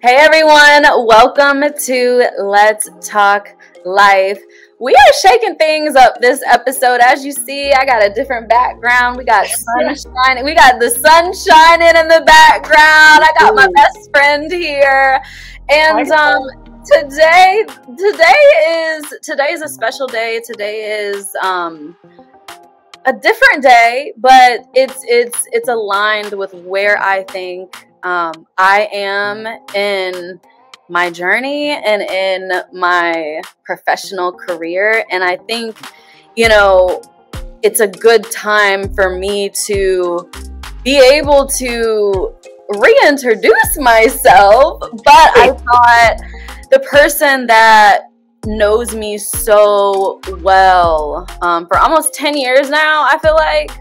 Hey everyone, welcome to Let's Talk Life. We are shaking things up this episode. As you see, I got a different background. We got sunshine. We got the sun shining in the background. I got my best friend here. And today is a special day. Today is a different day, but it's aligned with where I think I am in my journey and in my professional career. And I think, it's a good time for me to be able to reintroduce myself. But I thought the person that knows me so well for almost 10 years now, I feel like.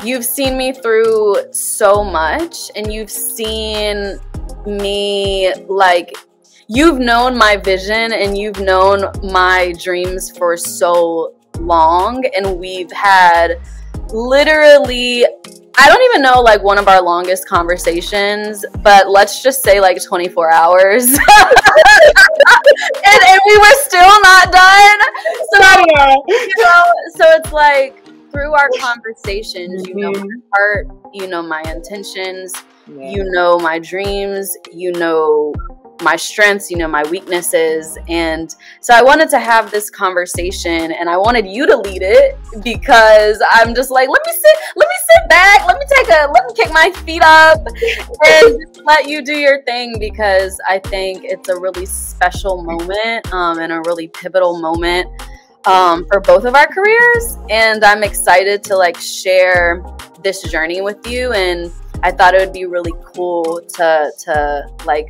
You've seen me through so much, and you've seen me, you've known my vision and you've known my dreams for so long, and we've had literally, I don't even know, one of our longest conversations, but let's just say 24 hours. and we were still not done. So it's through our conversations, you know my heart, you know my intentions, you know my dreams, you know my strengths, you know my weaknesses. And so I wanted to have this conversation, and I wanted you to lead it, because I'm just let me sit back, let me kick my feet up and just let you do your thing, because I think it's a really special moment and a really pivotal moment for both of our careers. And I'm excited to share this journey with you, and I thought it would be really cool to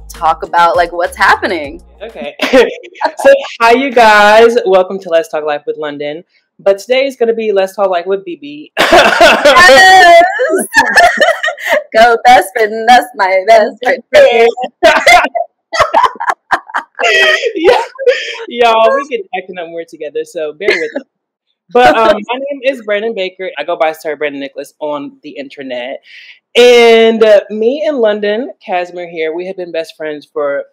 talk about what's happening. Okay. So hi you guys, welcome to Let's Talk Life with London. But today is going to be Let's Talk Life with BB. Yes! Go best friend, that's my best friend. Y'all, we get acting up more together, so bear with us. But my name is Brandon Baker. I go by Sir Brandon Nicholas on the internet. And me and London, Kasmir here, we have been best friends for,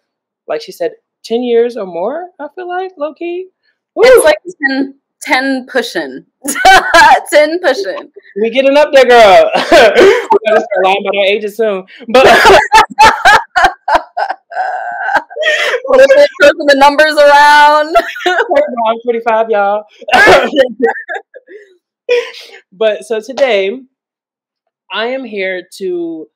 like she said, 10 years or more, I feel like, low-key. It's 10 pushing. 10 pushing. We getting up there, girl. We're going to start lying about our ages soon. But throwing the numbers around. I'm 45, y'all. But so today, I am here to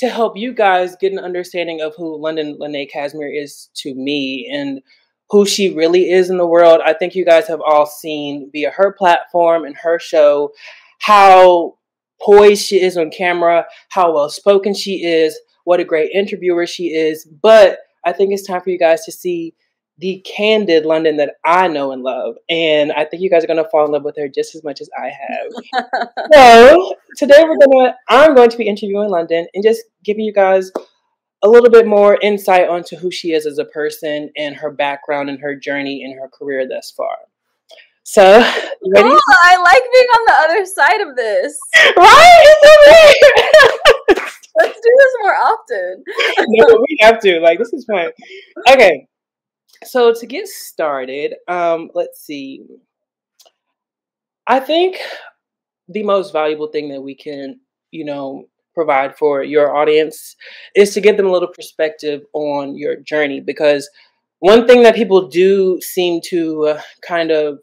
help you guys get an understanding of who London Lene Kasmir is to me and who she really is in the world. I think you guys have all seen via her platform and her show how poised she is on camera, how well spoken she is, what a great interviewer she is. But I think it's time for you guys to see the candid London that I know and love. And I think you guys are going to fall in love with her just as much as I have. So today I'm going to be interviewing London and just giving you guys a little bit more insight onto who she is as a person and her background and her journey and her career thus far. So, you ready? Oh, I like being on the other side of this. Right? Let's do this more often. No, we have to. This is fun. Okay. So to get started, let's see. I think the most valuable thing that we can, provide for your audience is to give them a little perspective on your journey. Because one thing that people do seem to kind of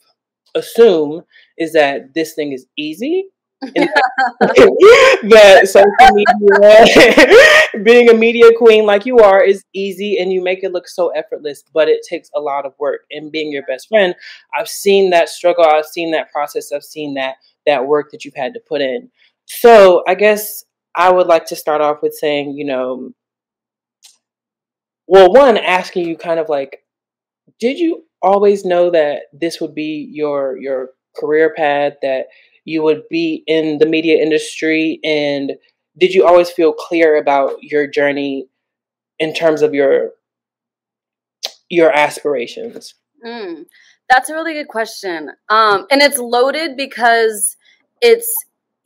assume is that this thing is easy. That social media, being a media queen like you are, is easy and you make it look so effortless, but it takes a lot of work. And being your best friend, I've seen that struggle, I've seen that process, I've seen that work that you've had to put in. So I guess I would like to start off with saying, one, asking you kind of did you always know that this would be your career path, that you would be in the media industry? And did you always feel clear about your journey in terms of your aspirations? That's a really good question. And it's loaded because it's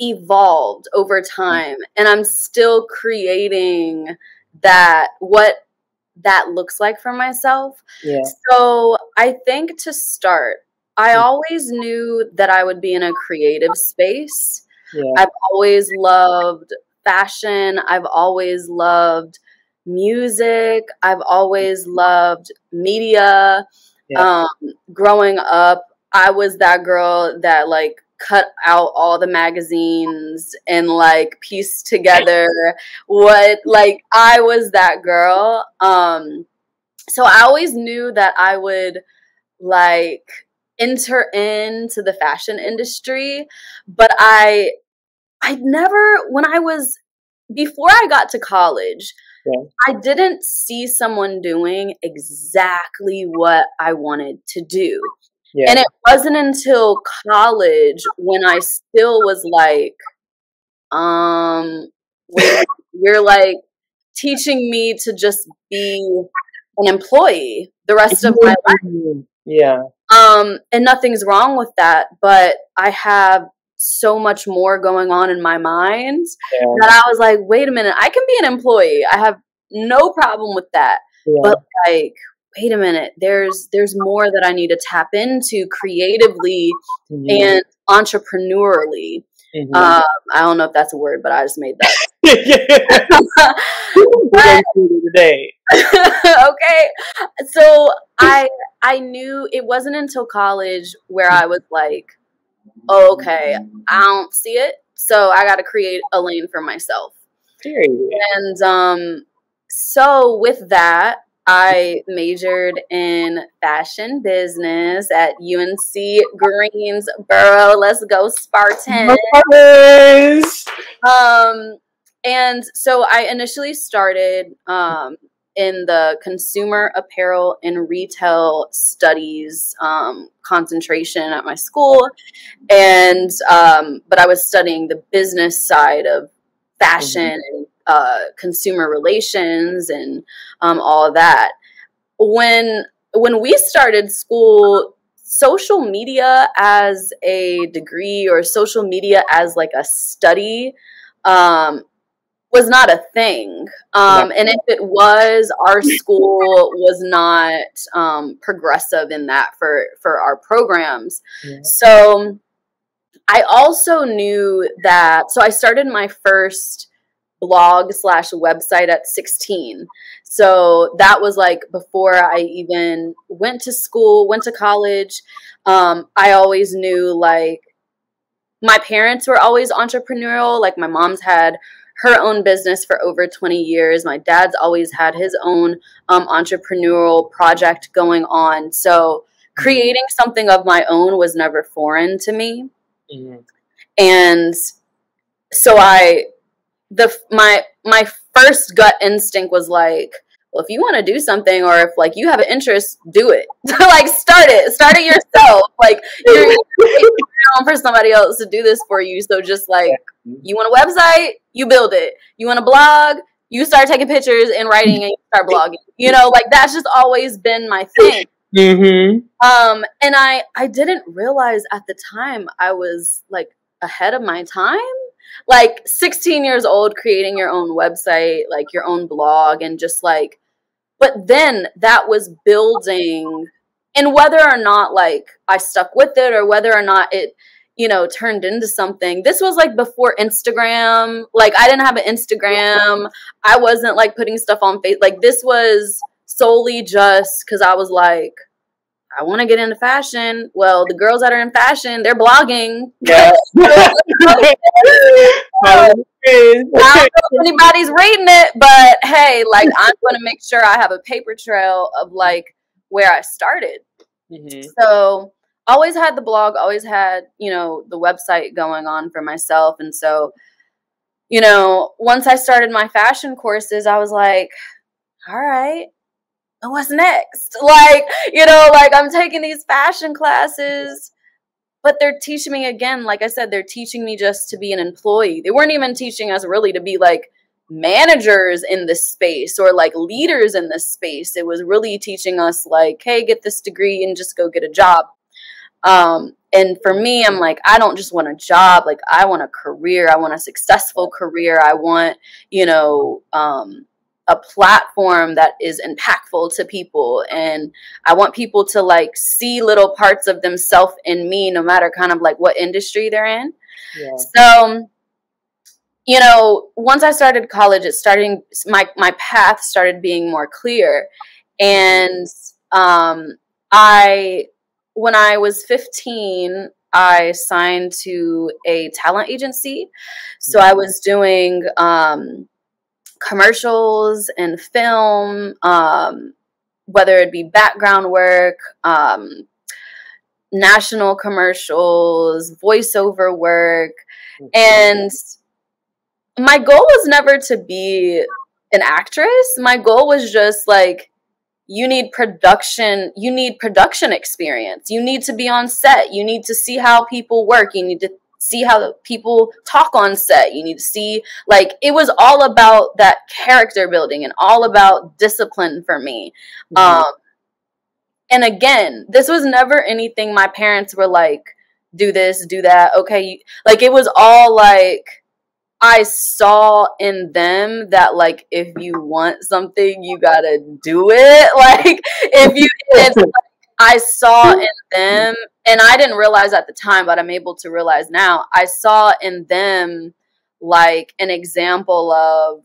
evolved over time, and I'm still creating that, what that looks like for myself. Yeah. So I think to start, I always knew that I would be in a creative space. Yeah. I've always loved fashion. I've always loved music. I've always loved media. Yeah. Growing up, I was that girl that like cut out all the magazines and like pieced together what, like, I was that girl. So I always knew that I would like enter into the fashion industry, but I never, when I was, before I got to college, Yeah. I didn't see someone doing exactly what I wanted to do. Yeah. And it wasn't until college when I still was like, wait a minute, you're like teaching me to just be an employee the rest of my life. Yeah. And nothing's wrong with that, but I have so much more going on in my mind that I was like, wait a minute, I can be an employee. I have no problem with that. Yeah. But like, wait a minute, there's more that I need to tap into creatively and entrepreneurially. I don't know if that's a word, but I just made that. Today. Okay. So I knew it wasn't until college where I was like, oh, okay, I don't see it, so I got to create a lane for myself. Period. And so with that, I majored in fashion business at UNC Greensboro. Let's go Spartans. And so I initially started in the consumer apparel and retail studies concentration at my school. And but I was studying the business side of fashion and consumer relations and all of that. When we started school, social media as a degree or social media as like a study was not a thing. And if it was, our school was not progressive in that for our programs. Yeah. So I also knew that, so I started my first blog / website at 16. So that was like before I even went to school, went to college. I always knew, like, my parents were always entrepreneurial. Like, my mom's had her own business for over 20 years. My dad's always had his own entrepreneurial project going on. So creating something of my own was never foreign to me. Mm-hmm. And so my first gut instinct was like, well, if you want to do something, or if like you have an interest, do it. Like, start it yourself. Like, you're waiting for somebody else to do this for you. So just like, you want a website, you build it. You want a blog, you start taking pictures and writing and you start blogging. You know, like, that's just always been my thing. Mm-hmm. And I didn't realize at the time I was like ahead of my time. Like, 16 years old, creating your own website, like your own blog, and just like, but then that was building, and whether or not like I stuck with it or whether or not it, you know, turned into something. This was like before Instagram. Like, I didn't have an Instagram. I wasn't like putting stuff on Facebook. Like, this was solely just because I was like, I want to get into fashion. Well, the girls that are in fashion, they're blogging. Yeah. I don't know if anybody's reading it, but hey, like, I'm going to make sure I have a paper trail of like where I started. Mm-hmm. So always had the blog, always had, you know, the website going on for myself. And so, you know, once I started my fashion courses, I was like, all right, what's next? Like, you know, like, I'm taking these fashion classes, but they're teaching me, again, like I said, they're teaching me just to be an employee. They weren't even teaching us really to be like managers in this space or like leaders in this space. It was really teaching us like, hey, get this degree and just go get a job. And for me, I'm like, I don't just want a job. Like, I want a career. I want a successful career. I want, a platform that is impactful to people. And I want people to like see little parts of themselves in me, no matter kind of like what industry they're in. Yeah. So, once I started college, my path started being more clear. And when I was 15, I signed to a talent agency. So I was doing commercials and film, whether it be background work, national commercials, voiceover work. And my goal was never to be an actress. My goal was just like, you need production experience. You need to be on set. You need to see how people work. You need to see how people talk on set. You need to see, like, it was all about that character building and all about discipline for me. And again, this was never anything my parents were like, do this, do that. Okay. Like, it was all like, I saw in them that, like, if you want something, you gotta do it. Like, I saw in them, and I didn't realize at the time, but I'm able to realize now, I saw in them, like, an example of,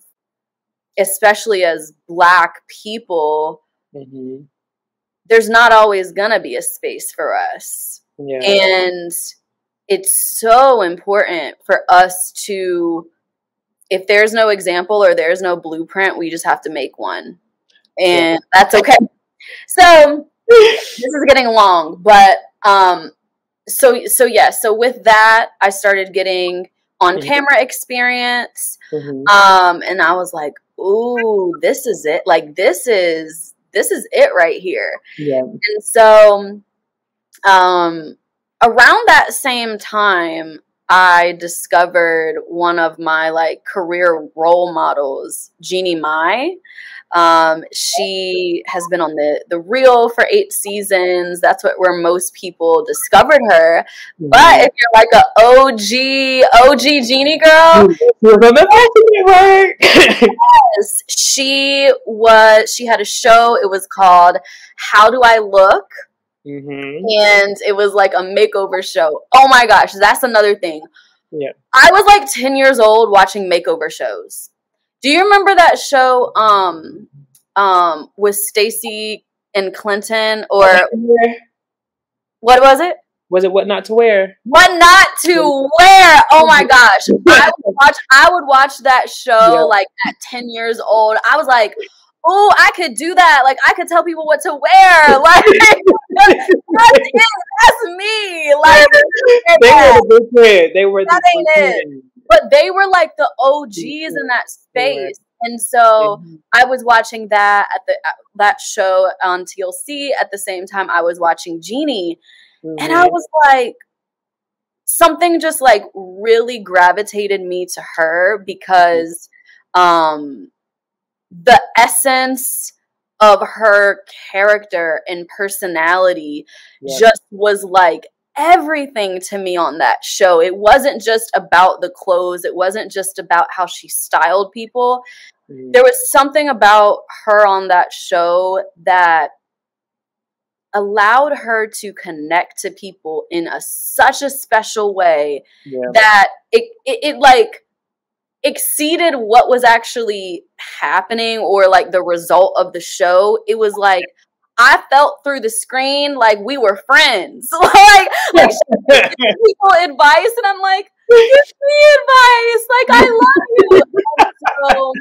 especially as Black people, there's not always gonna be a space for us. Yeah. And it's so important for us to, if there's no example or there's no blueprint, we just have to make one. And that's okay. So this is getting long, but so with that, I started getting on camera experience. And I was like, ooh, this is it. Like, this is it right here. Yeah. And so around that same time, I discovered one of my like career role models, Jeannie Mai. She has been on the Real for 8 seasons. That's where most people discovered her. But if you're like a OG Jeannie girl, yes, she had a show. It was called How Do I Look? And it was like a makeover show. Oh my gosh, that's another thing. Yeah, I was like 10 years old watching makeover shows. Do you remember that show with Stacey and Clinton, or what was it? Was it What Not to Wear? What Not to Wear. Oh my gosh. I would watch that show like at 10 years old. I was like, oh, I could do that. Like, I could tell people what to wear. Like, that's me. Like, they were the big kid. They were the big kid. But they were like the OGs in that space. And so I was watching that that show on TLC. At the same time, I was watching Jeannie. And I was like, something just like really gravitated me to her because the essence of her character and personality just was like everything to me on that show. It wasn't just about the clothes. It wasn't just about how she styled people. There was something about her on that show that allowed her to connect to people in such a special way that it like exceeded what was actually happening or like the result of the show. It was like I felt through the screen like we were friends. like people advice, and I'm like, give me advice. Like, I love you. So,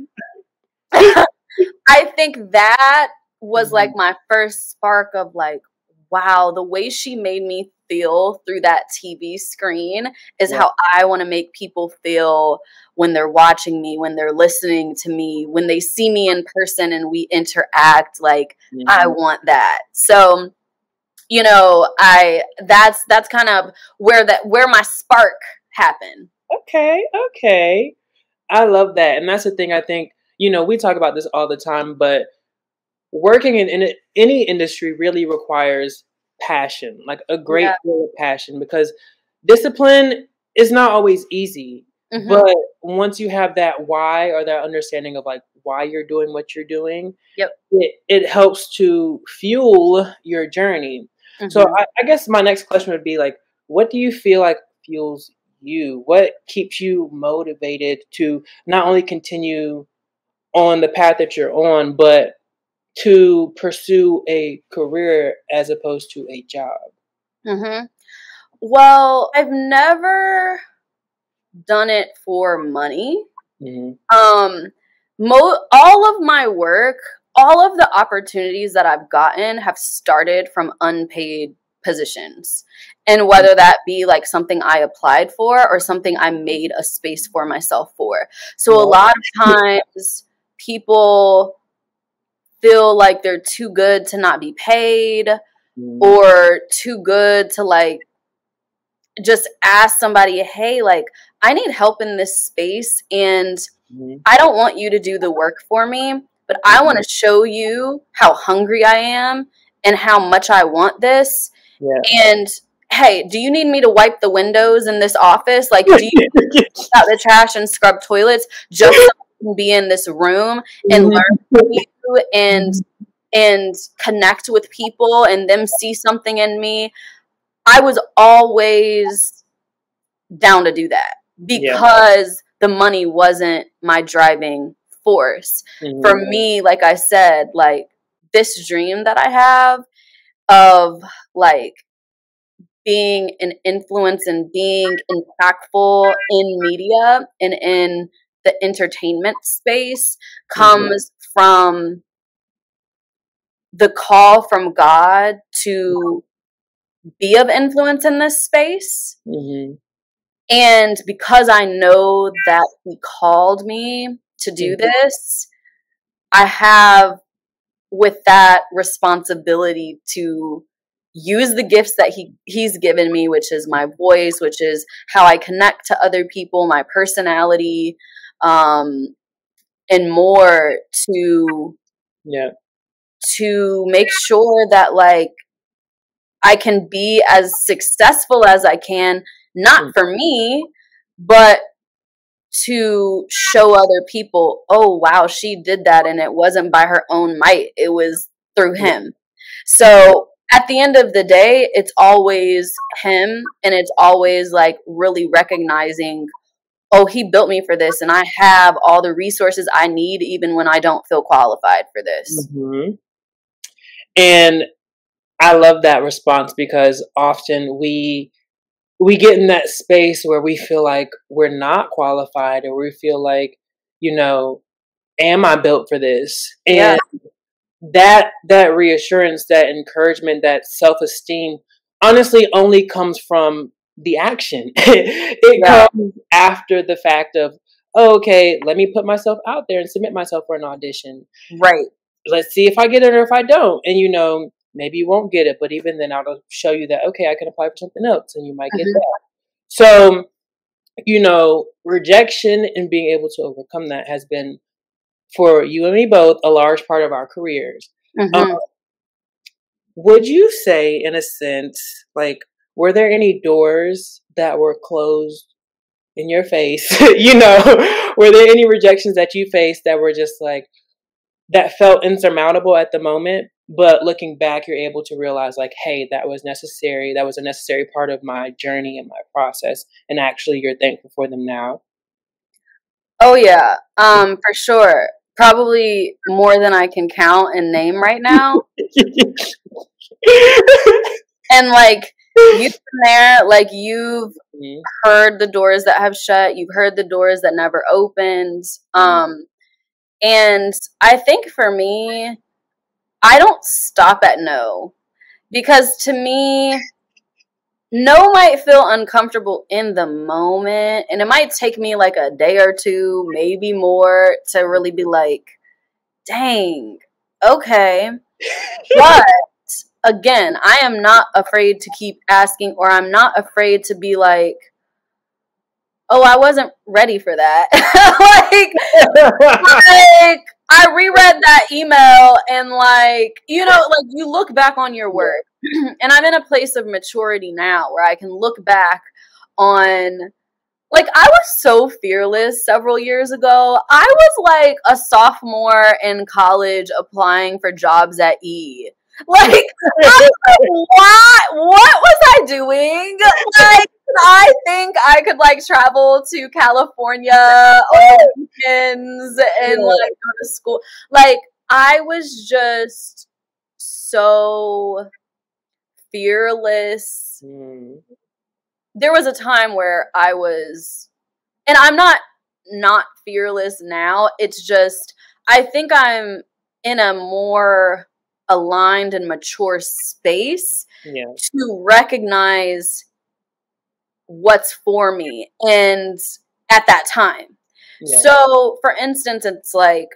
I think that was like my first spark of like, wow, the way she made me feel through that TV screen is how I want to make people feel when they're watching me, when they're listening to me, when they see me in person and we interact. Like, I want that. So, you know, that's kind of where my spark happened. Okay. I love that. And that's the thing. I think, you know, we talk about this all the time, but working in any industry really requires passion, like a great deal of passion, because discipline is not always easy. Mm-hmm. But once you have that why, or that understanding of like why you're doing what you're doing, Yep. it helps to fuel your journey. Mm-hmm. So I guess my next question would be like, what do you feel like fuels you? What keeps you motivated to not only continue on the path that you're on, but to pursue a career as opposed to a job? Mm-hmm. Well, I've never done it for money. Mm-hmm. All of my work, all of the opportunities that I've gotten have started from unpaid positions. And whether that be like something I applied for or something I made a space for myself for. So a lot of times people feel like they're too good to not be paid, or too good to like just ask somebody, hey, like I need help in this space and I don't want you to do the work for me, but I want to show you how hungry I am and how much I want this. And hey, do you need me to wipe the windows in this office? Like, do you need to take out the trash and scrub toilets just so I can be in this room and learn from you and connect with people and them see something in me? I was always down to do that because the money wasn't my driving force. For me, like I said, like this dream that I have of like being an influence and being impactful in media and in the entertainment space comes from the call from God to be of influence in this space. And because I know that He called me to do this, I have with that responsibility to use the gifts that he's given me, which is my voice, which is how I connect to other people, my personality, and more to make sure that like I can be as successful as I can, not for me, but to show other people, oh wow, she did that and it wasn't by her own might, it was through Him. So at the end of the day, it's always Him, and it's always like really recognizing, oh, He built me for this and I have all the resources I need even when I don't feel qualified for this. And I love that response, because often we get in that space where we feel like we're not qualified, or we feel like, you know, am I built for this? And that reassurance, that encouragement, that self-esteem honestly only comes from the action. It comes after the fact of, oh, okay, let me put myself out there and submit myself for an audition. Right. Let's see if I get it or if I don't. And, you know, maybe you won't get it, but even then I'll show you that, okay, I can apply for something else and you might get that. So, you know, rejection and being able to overcome that has been, for you and me both, a large part of our careers. Would you say, in a sense, like, were there any doors that were closed in your face? You know, were there any rejections that you faced that were just like, that felt insurmountable at the moment, but looking back, you're able to realize like, hey, that was necessary. That was a necessary part of my journey and my process. And actually you're thankful for them now? Oh yeah, for sure. Probably more than I can count and name right now. And like, you've been there, like you've heard the doors that have shut, you've heard the doors that never opened. And I think for me, I don't stop at no, because to me, no might feel uncomfortable in the moment, and it might take me like a day or two, maybe more, to really be like, dang, okay. But again, I am not afraid to keep asking, or I'm not afraid to be like, oh, I wasn't ready for that. like I reread that email and like, you know, like you look back on your work And I'm in a place of maturity now where I can look back on, like, I was so fearless several years ago. I was like a sophomore in college applying for jobs at E. Like, I was like, what was I doing? Like, I think I could like travel to California on the weekends and like go to school. Like, I was just so fearless. There was a time where I was, and I'm not fearless now. It's just, I think I'm in a more aligned and mature space to recognize what's for me and at that time. So for instance, it's like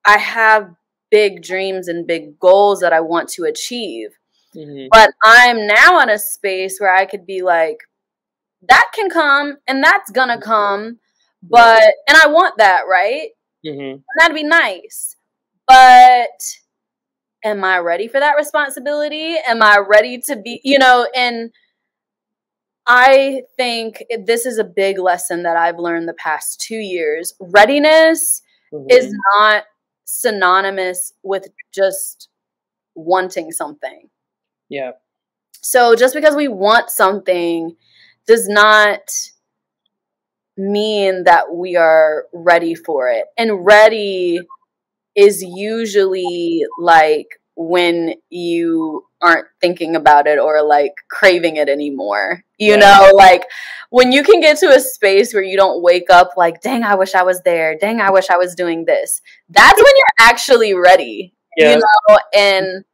I have big dreams and big goals that I want to achieve, but I'm now in a space where I could be like, that can come and that's gonna come, but and I want that, right? And that'd be nice, but am I ready for that responsibility? Am I ready to be, and I think this is a big lesson that I've learned the past 2 years. Readiness is not synonymous with just wanting something. Yeah. So just because we want something does not mean that we are ready for it. And ready is usually like when you aren't thinking about it or like craving it anymore. You know, like when you can get to a space where you don't wake up like, dang, I wish I was there. Dang, I wish I was doing this. That's when you're actually ready, you know? And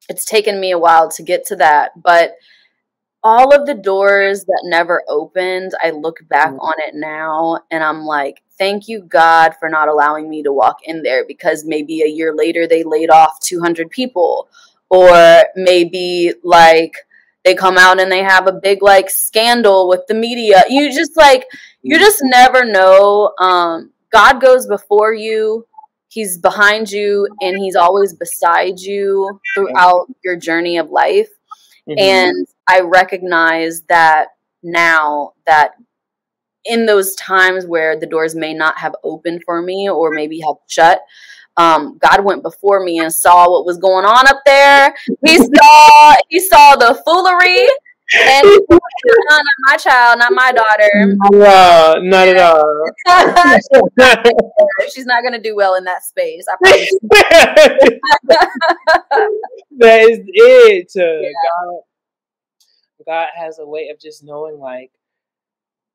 it's taken me a while to get to that. But all of the doors that never opened, I look back on it now and I'm like, thank you, God, for not allowing me to walk in there, because maybe a year later they laid off 200 people, or maybe like they come out and they have a big like scandal with the media. You just never know. God goes before you. He's behind you and he's always beside you throughout your journey of life. And I recognize that now, that in those times where the doors may not have opened for me or maybe have shut, God went before me and saw what was going on up there. He saw the foolery, and he said, not my child, not my daughter. No, not at all. She's not going to do well in that space, I promise you. That is it. God has a way of just knowing like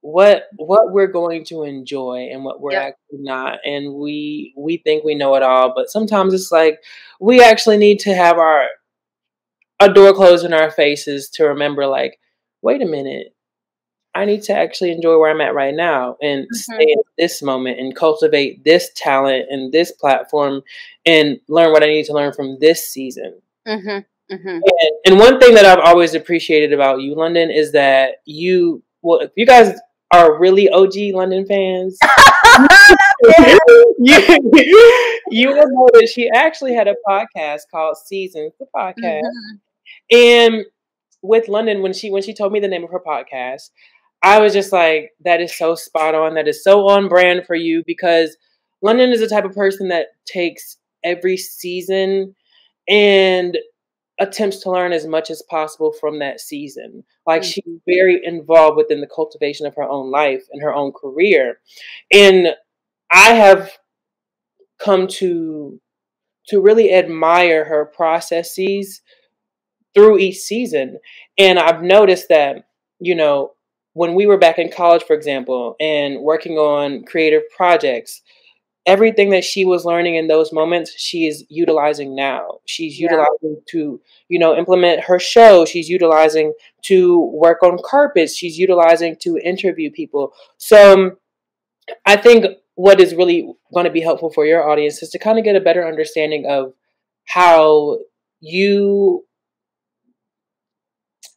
what we're going to enjoy and what we're actually not. And we think we know it all, but sometimes it's like we actually need to have a door closed in our faces to remember like, wait a minute, I need to actually enjoy where I'm at right now and stay in this moment and cultivate this talent and this platform and learn what I need to learn from this season. And one thing that I've always appreciated about you, London, is that if you guys are really OG London fans, you will know that she actually had a podcast called Seasons, the podcast. And with London, when she told me the name of her podcast, I was just like, that is so spot on. That is so on brand for you, because London is the type of person that takes every season and attempts to learn as much as possible from that season. Like she's very involved within the cultivation of her own life and her own career. And I have come to really admire her processes through each season. And I've noticed that, when we were back in college, for example, and working on creative projects, everything that she was learning in those moments, she is utilizing now. She's utilizing to, implement her show. She's utilizing to work on carpets. She's utilizing to interview people. So I think what is really going to be helpful for your audience is to kind of get a better understanding of how you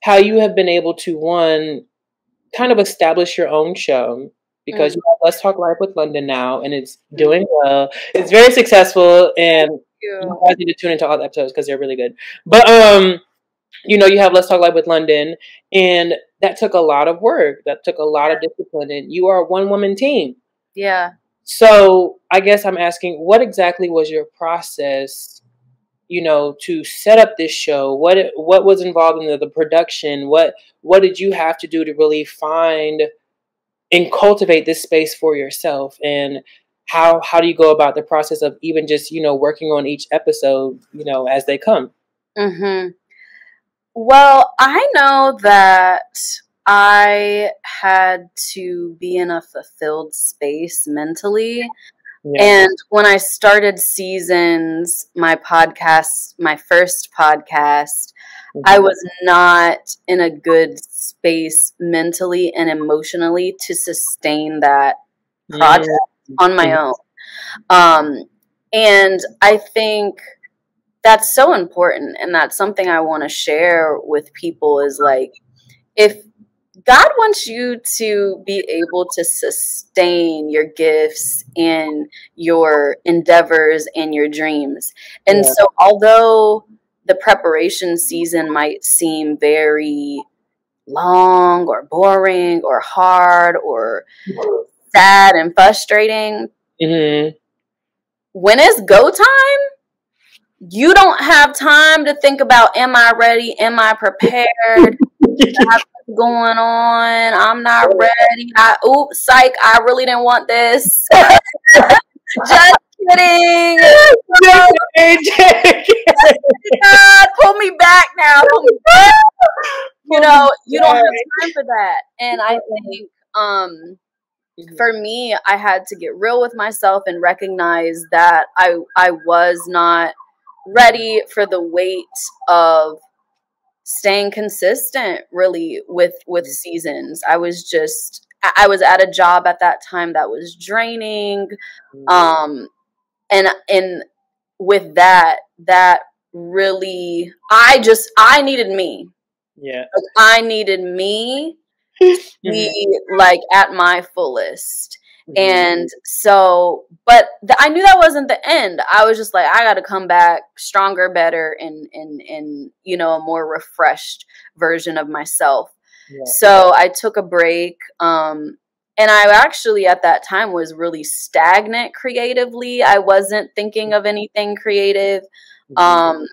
have been able to, one, kind of establish your own show, because you have Let's Talk Live with London now, and it's doing well. It's very successful, and You you. guys need to tune into all the episodes because they're really good. But you know, you have Let's Talk Live with London, and that took a lot of work. That took a lot of discipline, and you are a one-woman team. Yeah. So I guess I'm asking, what exactly was your process, you know, to set up this show? What was involved in the production? What did you have to do to really find and cultivate this space for yourself? And how do you go about the process of even just, you know, working on each episode, you know, as they come? Mm-hmm. Well, I know that I had to be in a fulfilled space mentally. Yeah. And when I started Seasons, my podcast, my first podcast, I was not in a good space mentally and emotionally to sustain that project on my own. And I think that's so important. And that's something I want to share with people is like, if God wants you to be able to sustain your gifts and your endeavors and your dreams. And so although the preparation season might seem very long or boring or hard or sad and frustrating, when it's go time, you don't have time to think about, am I ready? Am I prepared? What's going on? I'm not ready. Oops, psych, I really didn't want this. Just kidding. God, pull me back now. Pull me back. You know, you don't have time for that. And I think for me, I had to get real with myself and recognize that I was not ready for the weight of staying consistent really with Seasons. I was at a job at that time that was draining. And with that really, I needed me. Yeah. Like, I needed me to be like at my fullest. And so, but I knew that wasn't the end. I was just like, I got to come back stronger, better, and you know, a more refreshed version of myself. Yeah. So I took a break. And I actually at that time was really stagnant creatively. I wasn't thinking of anything creative. And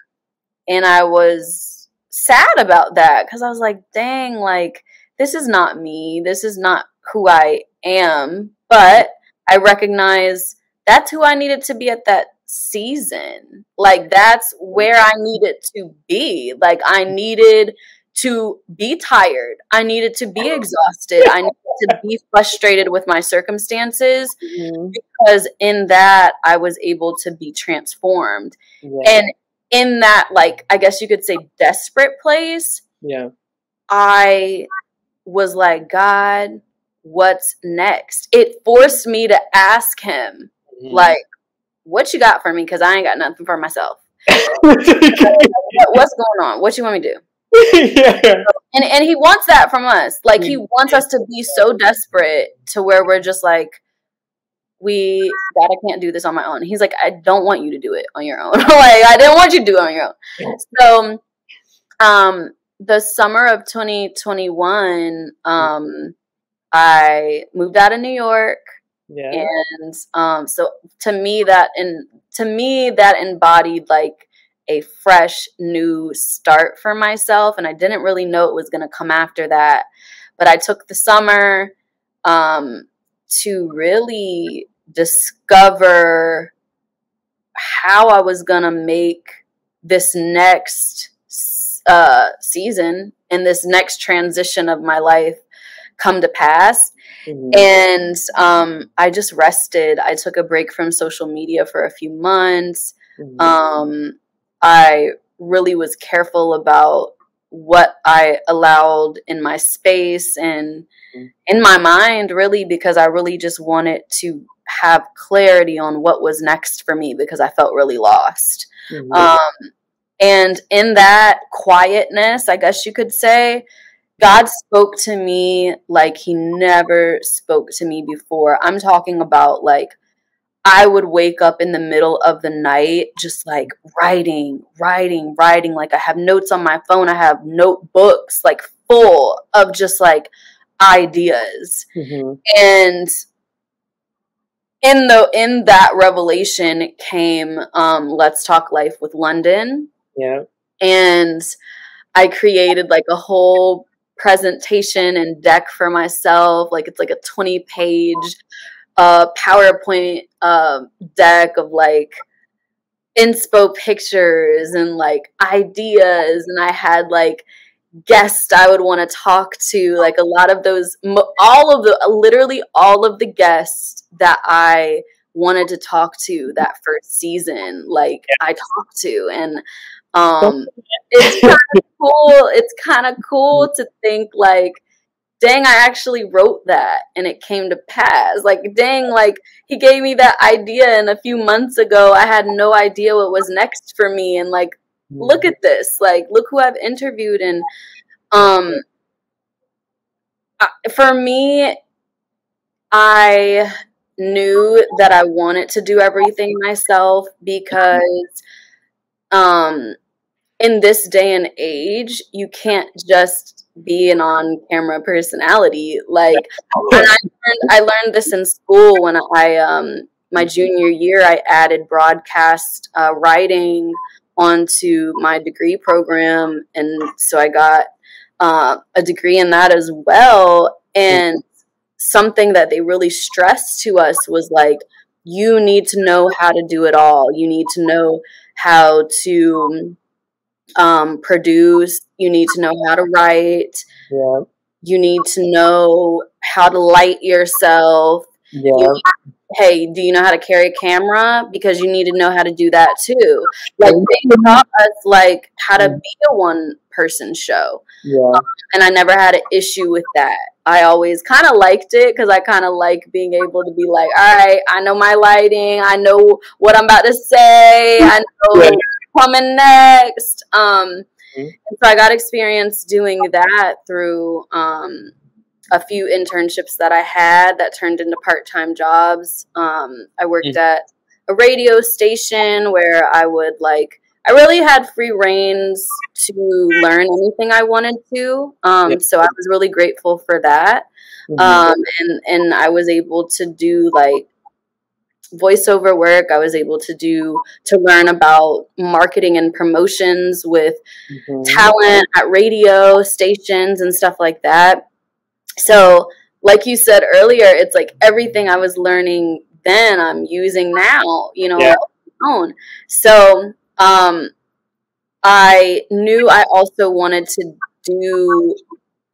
I was sad about that because I was like, dang, like, this is not me. This is not who I am. But I recognize that's who I needed to be at that season. Like, that's where I needed to be. Like, I needed to be tired. I needed to be exhausted. I needed to be frustrated with my circumstances because in that I was able to be transformed. And in that, like, I guess you could say desperate place, I was like, God, what's next? It forced me to ask him, like, what you got for me? Because I ain't got nothing for myself. What's going on? What you want me to do? And he wants that from us. Like, he wants us to be so desperate to where we're just like, God, I can't do this on my own. He's like, I don't want you to do it on your own. Like, I didn't want you to do it on your own. So, the summer of 2021, I moved out of New York. And so to me that embodied like a fresh new start for myself. And I didn't really know it was going to come after that. But I took the summer to really discover how I was going to make this next season and this next transition of my life come to pass. And I just rested. I took a break from social media for a few months. I really was careful about what I allowed in my space and in my mind, really, because I really just wanted to have clarity on what was next for me because I felt really lost. And in that quietness, I guess you could say, God spoke to me like he never spoke to me before. I'm talking about like, I would wake up in the middle of the night just like writing. Like I have notes on my phone. I have notebooks like full of just like ideas. And in that revelation came Let's Talk Life with London. Yeah. And I created like a whole presentation and deck for myself. Like it's like a 20-page PowerPoint deck of like inspo pictures and like ideas, and I had like guests I would want to talk to, like a lot of those, literally all of the guests that I wanted to talk to that first season, like I talked to. And it's kind of cool. It's kind of cool to think like, dang, I actually wrote that and it came to pass. Like, dang, like he gave me that idea and a few months ago I had no idea what was next for me. And like, look at this, like, look who I've interviewed. And for me, I knew that I wanted to do everything myself because in this day and age, you can't just be an on-camera personality. Like, and I learned this in school when I my junior year, I added broadcast writing onto my degree program, and so I got a degree in that as well. And something that they really stressed to us was like, you need to know how to do it all. You need to know how to produce. You need to know how to write. Yeah. You need to know how to light yourself. Yeah. Hey, do you know how to carry a camera? Because you need to know how to do that too. Like, they taught us like how to be a one-person show. Yeah. And I never had an issue with that. I always kind of liked it because I kind of like being able to be like, all right, I know my lighting. I know what I'm about to say. I know coming next. And so I got experience doing that through a few internships that I had that turned into part-time jobs. I worked at a radio station where I really had free reins to learn anything I wanted to. So I was really grateful for that. And I was able to do like voiceover work. I was able to learn about marketing and promotions with talent at radio stations and stuff like that. So like you said earlier, it's like everything I was learning then I'm using now, you know, on my own. So I knew I also wanted to do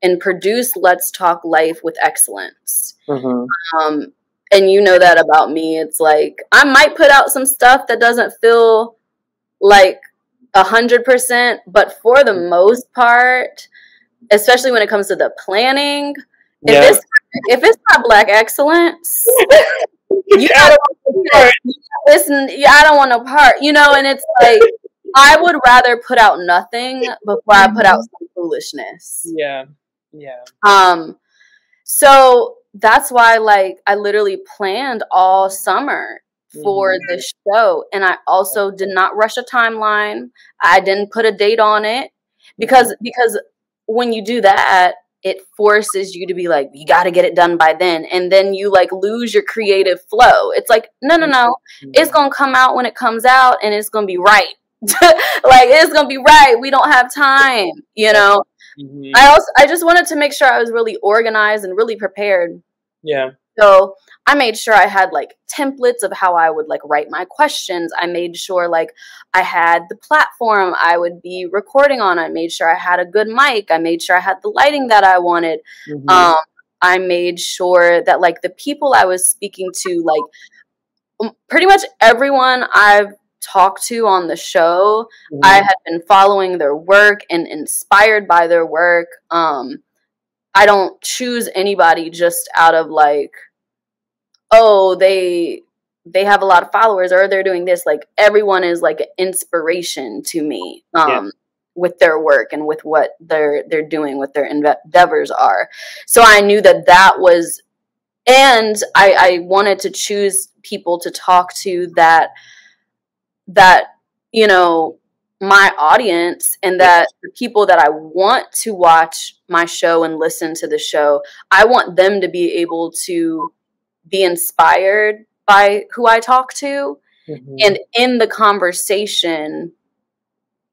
and produce Let's Talk Life with excellence. And you know that about me. It's like I might put out some stuff that doesn't feel like 100%, but for the most part, especially when it comes to the planning, if it's not Black excellence, I don't want no part, you know. And it's like I would rather put out nothing before I put out some foolishness. So that's why, like, I literally planned all summer for the show, and I also did not rush a timeline. I didn't put a date on it because when you do that, it forces you to be like, you got to get it done by then, and then you like lose your creative flow. It's like, no, it's gonna come out when it comes out, and it's gonna be right. Like, it's gonna be right. We don't have time, you know. I just wanted to make sure I was really organized and really prepared. So I made sure I had like templates of how I would like write my questions. I made sure like I had the platform I would be recording on. I made sure I had a good mic. I made sure I had the lighting that I wanted. I made sure that like the people I was speaking to, like pretty much everyone I've talked to on the show, I had been following their work and inspired by their work. I don't choose anybody just out of like, oh, they have a lot of followers or they're doing this. Like, everyone is like an inspiration to me with their work and with what they're doing, what their endeavors are. So I knew that was, and I wanted to choose people to talk to that, you know, my audience, and that the people that I want to watch my show and listen to the show, I want them to be able to be inspired by who I talk to. Mm-hmm. And in the conversation,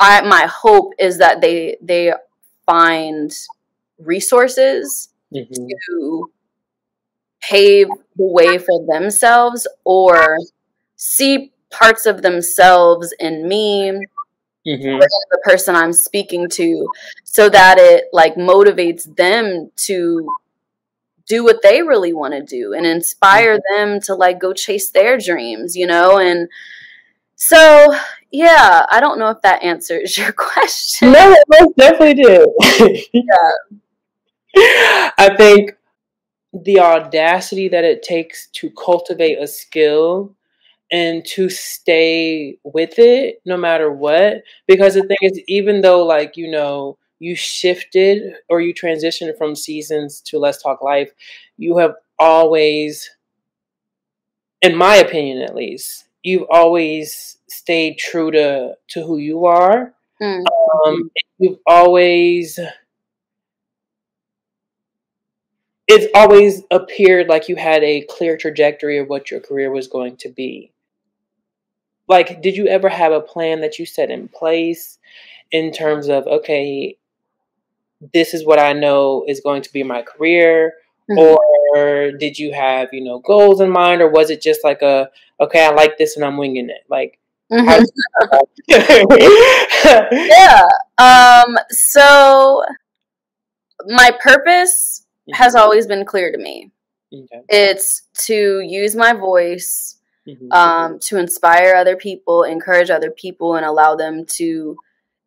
my hope is that they find resources Mm-hmm. to pave the way for themselves, or see parts of themselves in me, Mm-hmm. or in the person I'm speaking to, so that it like motivates them to do what they really want to do and inspire them to like go chase their dreams, you know? And so, yeah, I don't know if that answers your question. No, it most definitely did. Yeah. I think the audacity that it takes to cultivate a skill and to stay with it no matter what. Because the thing is, even though, like, you know, you shifted or you transitioned from seasons to Let's Talk Life, you have always, in my opinion at least, you've always stayed true to who you are. You've always, it's always appeared like you had a clear trajectory of what your career was going to be. Like, did you ever have a plan that you set in place in terms of, okay, this is what I know is going to be my career? Or did you have, you know, goals in mind? Or was it just like okay, I like this and I'm winging it? Like, how yeah. So my purpose has always been clear to me. Okay. It's to use my voice Mm-hmm. to inspire other people, encourage other people, and allow them to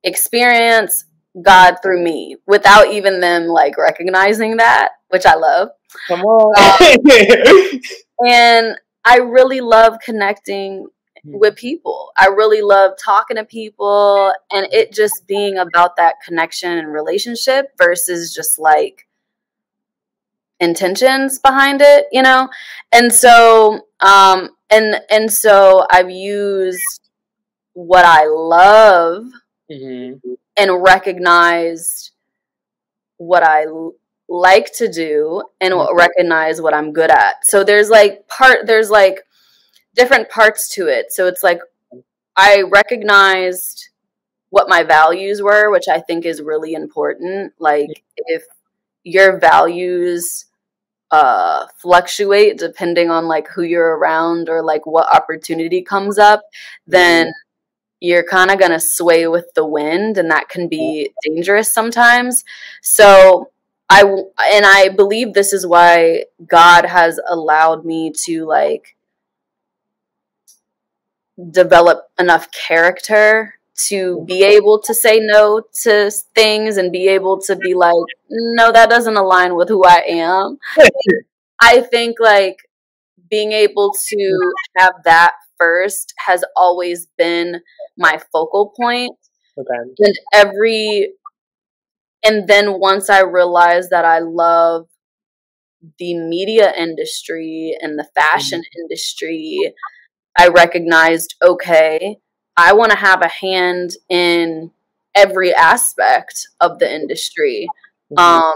experience God through me without even them like recognizing that, which I love. Come on. And I really love connecting with people. I really love talking to people, and it just being about that connection and relationship versus just like intentions behind it, you know? And so and so I've used what I love and recognized what I like to do and recognize what I'm good at. So there's like different parts to it. So it's like I recognized what my values were, which I think is really important. Like if your values fluctuate depending on like who you're around or like what opportunity comes up, then you're kind of going to sway with the wind, and that can be dangerous sometimes. So I believe this is why God has allowed me to like develop enough character to be able to say no to things and be able to be like, no, that doesn't align with who I am. I think like being able to have that first has always been my focal point. Okay. And then once I realized that I love the media industry and the fashion industry, I recognized, okay, I want to have a hand in every aspect of the industry. I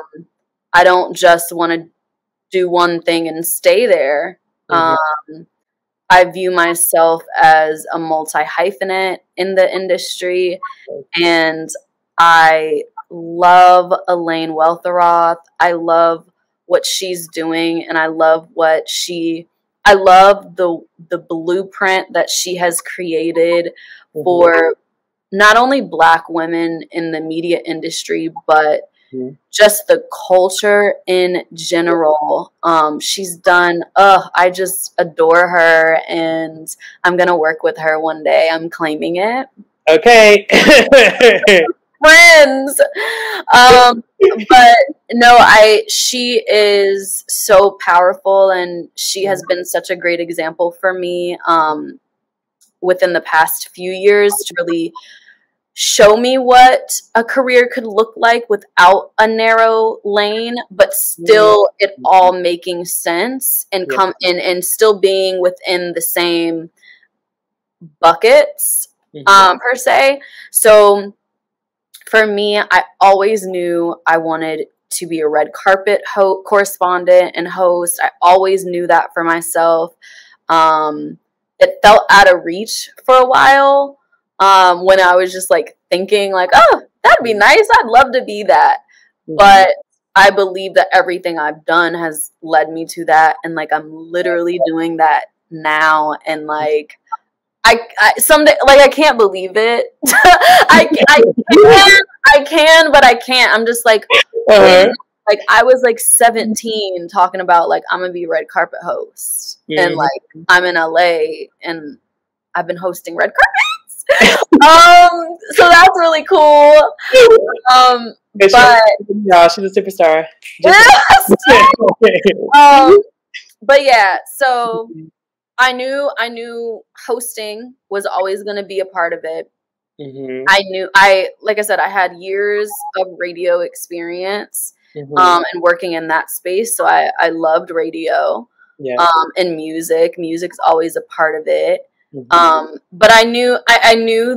don't just want to do one thing and stay there. I view myself as a multi-hyphenate in the industry, and I love Elaine Welteroth. I love what she's doing, and I love the blueprint that she has created for not only Black women in the media industry, but just the culture in general. She's done, I just adore her, and I'm going to work with her one day. I'm claiming it. Okay. Friends. But no, she is so powerful, and she has been such a great example for me within the past few years to really show me what a career could look like without a narrow lane, but still it all making sense and come in and still being within the same buckets, per se. So for me, I always knew I wanted to be a red carpet correspondent and host. I always knew that for myself. It felt out of reach for a while, when I was just like thinking like, oh, that'd be nice. I'd love to be that. But I believe that everything I've done has led me to that. And like, I'm literally doing that now. And like, I someday, like, I can't believe it. I can, but I can't. I'm just like, like, I was like 17 talking about like, I'm gonna be red carpet host, and like, I'm in LA and I've been hosting red carpets. So that's really cool. But no, she's a superstar. But yeah, so I knew hosting was always going to be a part of it. Like I said, I had years of radio experience, and working in that space. So I loved radio, and music's always a part of it. But I knew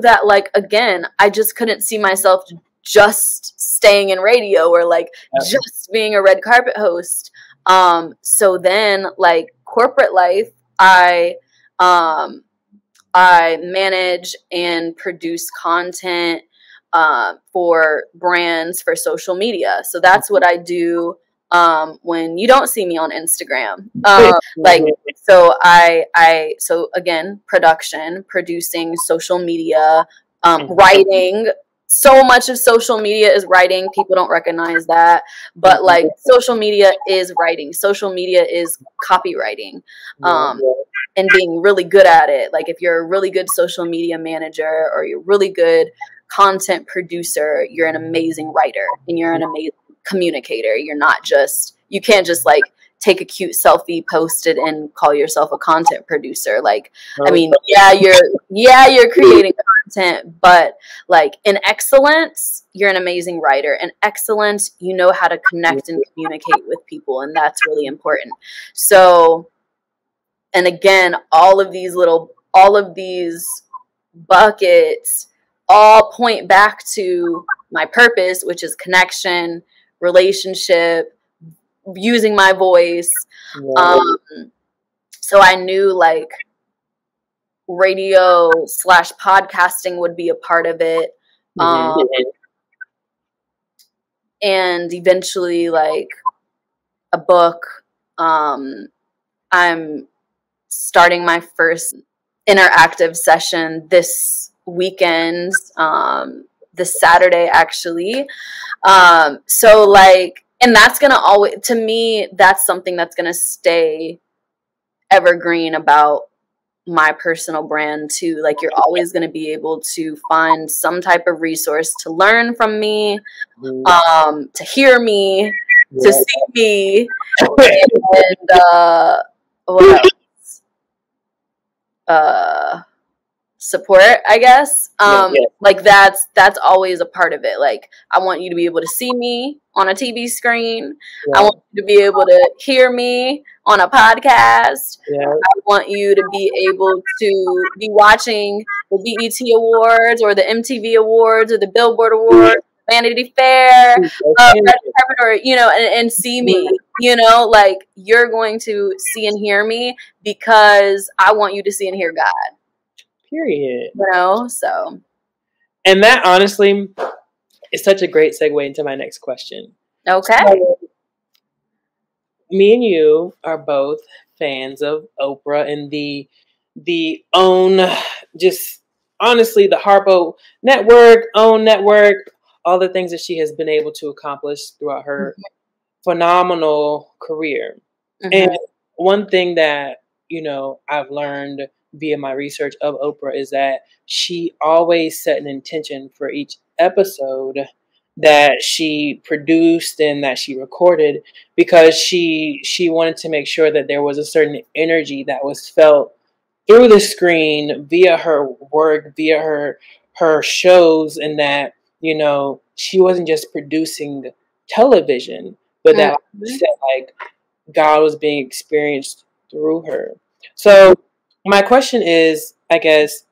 that, like, again, I just couldn't see myself just staying in radio or like just being a red carpet host. So then, like, corporate life, I manage and produce content for brands for social media. So that's what I do when you don't see me on Instagram. Like, so so again, production, producing social media, writing. So much of social media is writing. People don't recognize that. But like, social media is writing. Social media is copywriting. And being really good at it. Like, if you're a really good social media manager or you're a really good content producer, you're an amazing writer and you're an amazing communicator. You can't just like take a cute selfie, post it, and call yourself a content producer. Like, I mean, you're creating content, but like, in excellence, you're an amazing writer. In excellence, you know how to connect and communicate with people, and that's really important. So, and again, all of these buckets all point back to my purpose, which is connection, relationship, using my voice. So I knew like radio / podcasting would be a part of it. And eventually, like, a book. I'm starting my first interactive session this weekend, this Saturday, actually. So like, and that's gonna always, to me, that's something that's gonna stay evergreen about my personal brand too. Like, you're always going to be able to find some type of resource to learn from me, to hear me, to see me, and what else? Support, I guess. Like, that's always a part of it. Like, I want you to be able to see me on a TV screen. I want you to be able to hear me on a podcast. I want you to be able to be watching the BET Awards or the MTV Awards or the Billboard Awards, Vanity Fair, or, you know, and see me. You know, like, you're going to see and hear me because I want you to see and hear God. Period. You know, so. And that, honestly, is such a great segue into my next question. Okay. So, me and you are both fans of Oprah and the just honestly, the Harpo network, all the things that she has been able to accomplish throughout her phenomenal career. And one thing that, you know, I've learned via my research of Oprah is that she always set an intention for each episode that she produced and that she recorded, because she wanted to make sure that there was a certain energy that was felt through the screen, via her work, via her shows, and that, you know, she wasn't just producing television, but that, like you said, like, God was being experienced through her. So my question is, I guess,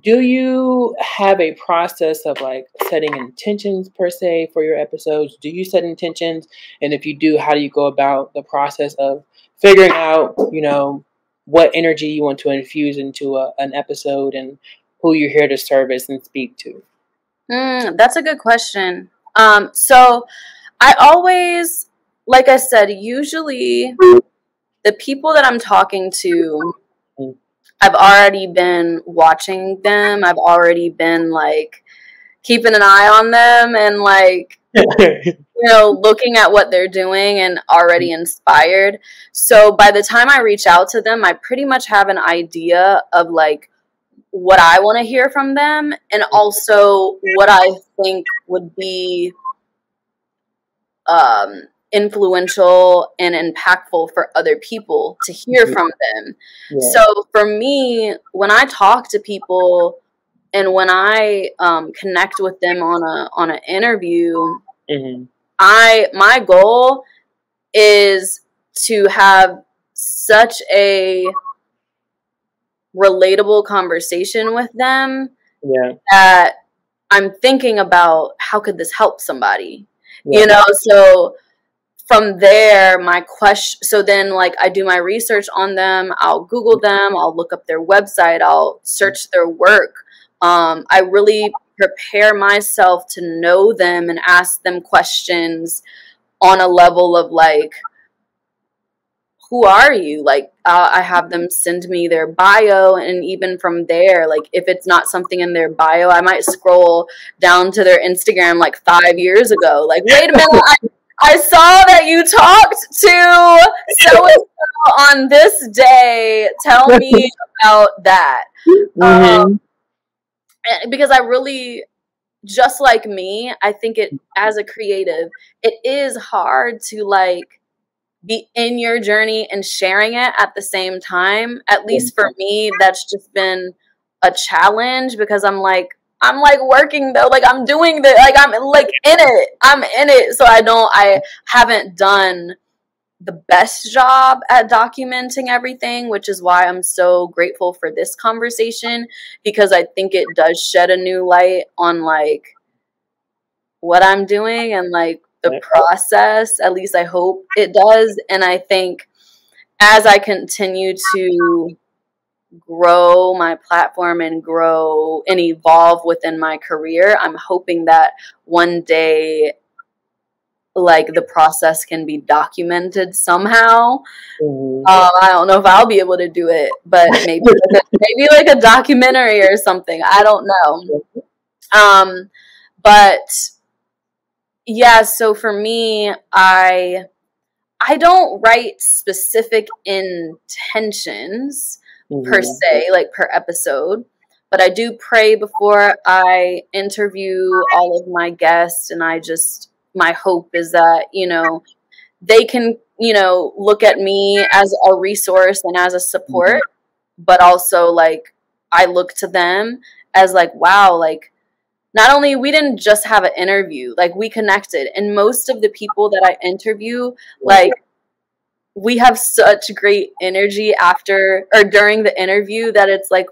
do you have a process of like setting intentions per se for your episodes? Do you set intentions? And if you do, how do you go about the process of figuring out, you know, what energy you want to infuse into an episode and who you're here to service and speak to? That's a good question. So I always, like I said, usually the people that I'm talking to, I've already been watching them. I've already been like keeping an eye on them and like, you know, looking at what they're doing and already inspired. So by the time I reach out to them, I pretty much have an idea of like what I want to hear from them and also what I think would be influential and impactful for other people to hear from them. Yeah. So for me, when I talk to people and when I connect with them on an interview, my goal is to have such a relatable conversation with them that I'm thinking about how could this help somebody. You know, so from there, so then like I do my research on them, I'll Google them, I'll look up their website, I'll search their work. I really prepare myself to know them and ask them questions on a level of like, who are you? Like, I have them send me their bio, and even from there, like, if it's not something in their bio, I might scroll down to their Instagram like 5 years ago. Like, wait a minute, I saw that you talked to so-and-so on this day. Tell me about that. Because I really, just like me, I think it, as a creative, it is hard to like be in your journey and sharing it at the same time. At least for me, that's just been a challenge because I'm like working though, like I'm doing the, like I'm like in it. So I haven't done the best job at documenting everything, which is why I'm so grateful for this conversation, because I think it does shed a new light on like what I'm doing and like the process. At least I hope it does. And I think as I continue to grow my platform and grow and evolve within my career, I'm hoping that one day like the process can be documented somehow. I don't know if I'll be able to do it, but maybe like a documentary or something. I don't know. But yeah, so for me, I don't write specific intentions per se, like per episode, but I do pray before I interview all of my guests, and my hope is that, you know, they can, you know, look at me as a resource and as a support, but also like I look to them as like, wow, like not only we didn't just have an interview, like we connected, and most of the people that I interview, like we have such great energy after or during the interview that it's like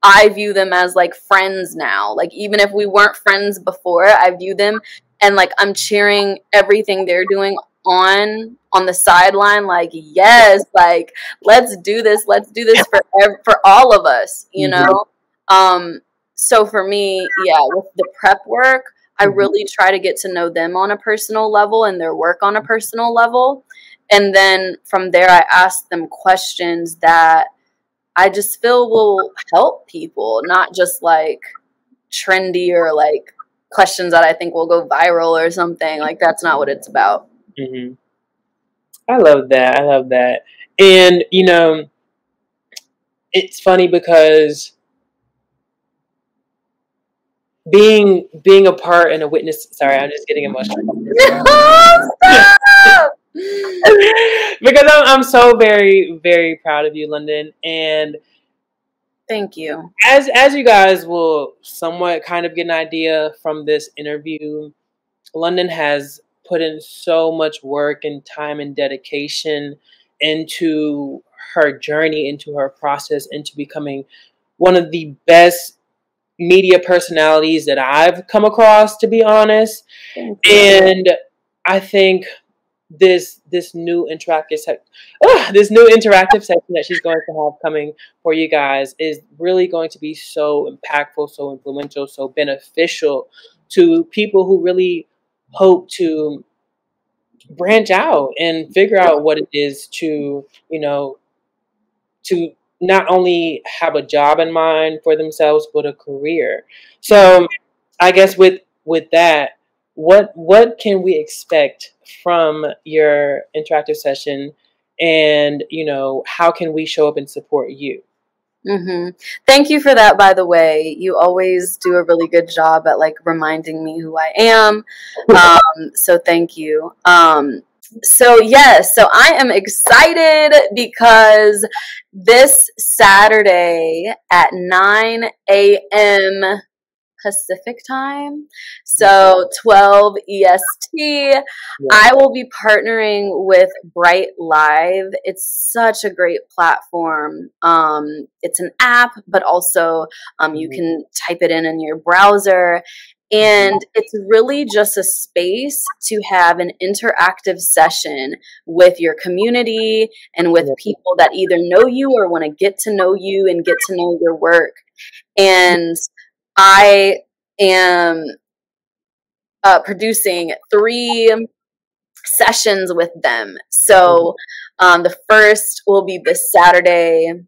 I view them as like friends now. Like even if we weren't friends before, I view them and like I'm cheering everything they're doing on the sideline, like yes, like let's do this for all of us, you know. So for me, yeah, with the prep work, I really try to get to know them on a personal level and their work on a personal level. And then from there, I ask them questions that I just feel will help people, not just like trendy or like questions that I think will go viral or something. Like that's not what it's about. I love that. And, you know, it's funny because being a part and a witness. Sorry, I'm just getting emotional. Because I'm so very, very proud of you, London. And Thank you. As you guys will somewhat kind of get an idea from this interview, London has put in so much work and time and dedication into her journey, into her process, into becoming one of the best media personalities that I've come across, to be honest. And I think this new interactive section that she's going to have coming for you guys is really going to be so impactful, so influential, so beneficial to people who really hope to branch out and figure out what it is to, to not only have a job in mind for themselves, but a career. So I guess with that, what can we expect from your interactive session, and how can we show up and support you? Mm-hmm. Thank you for that, by the way. You always do a really good job at like reminding me who I am. So thank you. So yes, so I am excited because this Saturday at 9 a.m. Pacific time, so 12 EST, I will be partnering with Brightlive. It's such a great platform. It's an app, but also you can type it in your browser. And it's really just a space to have an interactive session with your community and with people that either know you or want to get to know you and get to know your work. And I am producing 3 sessions with them. So the first will be this Saturday.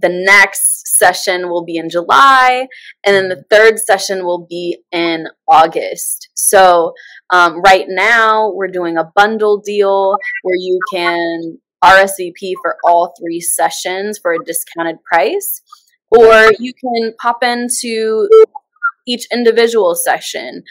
The next session will be in July, and then the third session will be in August. So right now we're doing a bundle deal where you can RSVP for all 3 sessions for a discounted price, or you can pop into each individual session